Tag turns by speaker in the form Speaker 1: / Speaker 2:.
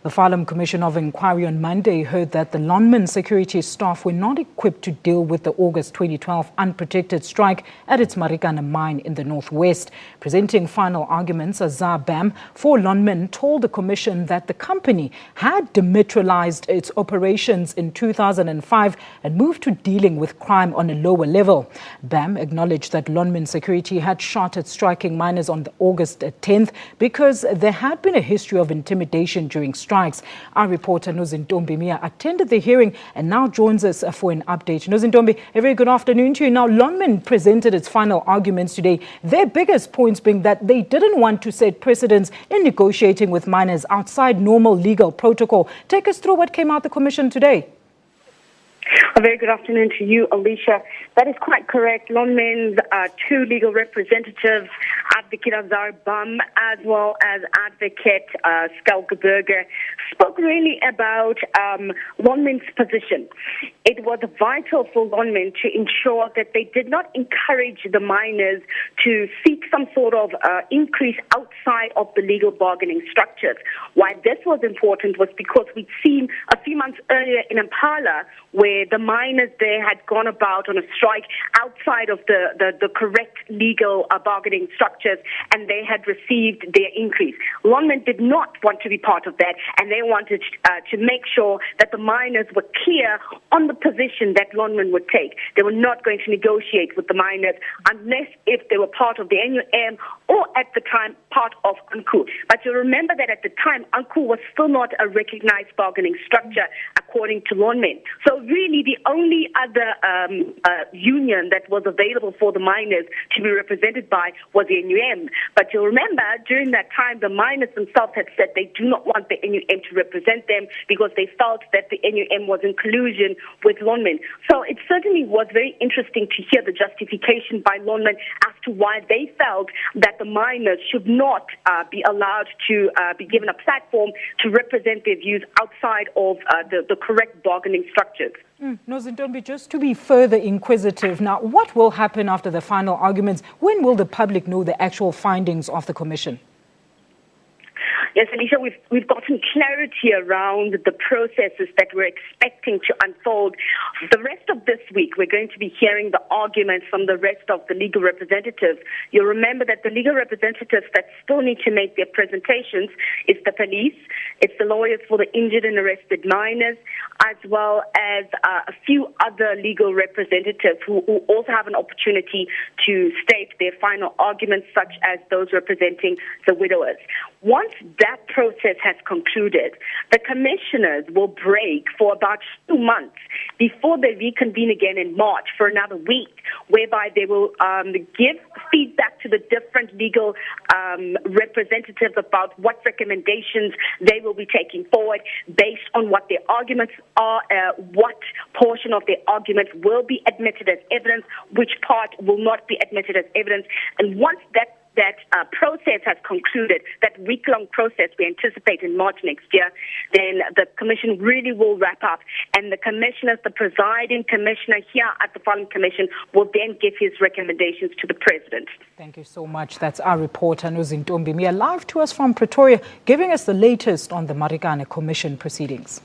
Speaker 1: The Farlam Commission of Inquiry on Monday heard that the Lonmin security staff were not equipped to deal with the August 2012 unprotected strike at its Marikana mine in the northwest. Presenting final arguments, Azar Bam for Lonmin told the commission that the company had demilitarized its operations in 2005 and moved to dealing with crime on a lower level. Bam acknowledged that Lonmin security had shot at striking miners on August 10th because there had been a history of intimidation during strikes. Our reporter Nozintombi Miya attended the hearing and now joins us for an update. Nozintombi, a very good afternoon to you. Now, Lonmin presented its final arguments today, their biggest points being that they didn't want to set precedents in negotiating with miners outside normal legal protocol. Take us through what came out the commission today.
Speaker 2: A very good afternoon to you, Alicia. That is quite correct. Lonmin's two legal representatives, Advocate Azar Bam as well as Advocate Skalkeberger, spoke really about Lonmin's position. It was vital for Lonmin to ensure that they did not encourage the miners to seek some sort of increase outside of the legal bargaining structures. Why this was important was because we'd seen a few months earlier in Impala where the miners there had gone about on a strike outside of the correct legal bargaining structures, and they had received their increase. Lonmin did not want to be part of that, and they wanted to make sure that the miners were clear on the position that Lonmin would take. They were not going to negotiate with the miners unless if they were part of the NUM or at the time part of UNCU. But you remember that at the time, UNCU was still not a recognized bargaining structure according to Lonmin. So really the only other union that was available for the miners to be represented by was the NUM. But you'll remember during that time, the miners themselves had said they do not want the NUM to represent them because they felt that the NUM was in collusion with Lonmin. So it certainly was very interesting to hear the justification by Lonmin as to why they felt that the miners should not be allowed to be given a platform to represent their views outside of the correct bargaining structures.
Speaker 1: Nozintombi, just to be further inquisitive now, what will happen after the final arguments? When will the public know the actual findings of the commission?
Speaker 2: Yes, Alicia, we've gotten clarity around the processes that we're expecting to unfold. The rest of this week, we're going to be hearing the arguments from the rest of the legal representatives. You'll remember that the legal representatives that still need to make their presentations is the police, it's the lawyers for the injured and arrested miners, as well as a few other legal representatives who also have an opportunity to state their final arguments, such as those representing the widowers. Once that process has concluded, the commissioners will break for about 2 months before they reconvene again in March for another week, whereby they will give feedback to the different legal representatives about what recommendations they will be taking forward based on what their arguments are, what portion of their arguments will be admitted as evidence, which part will not be admitted as evidence. And once that process has concluded, that week-long process we anticipate in March next year, then the commission really will wrap up, and the commissioners, the presiding commissioner here at the Farlam Commission, will then give his recommendations to the president.
Speaker 1: Thank you so much. That's our reporter Nozintombi Miya, live to us from Pretoria, giving us the latest on the Marikana Commission proceedings.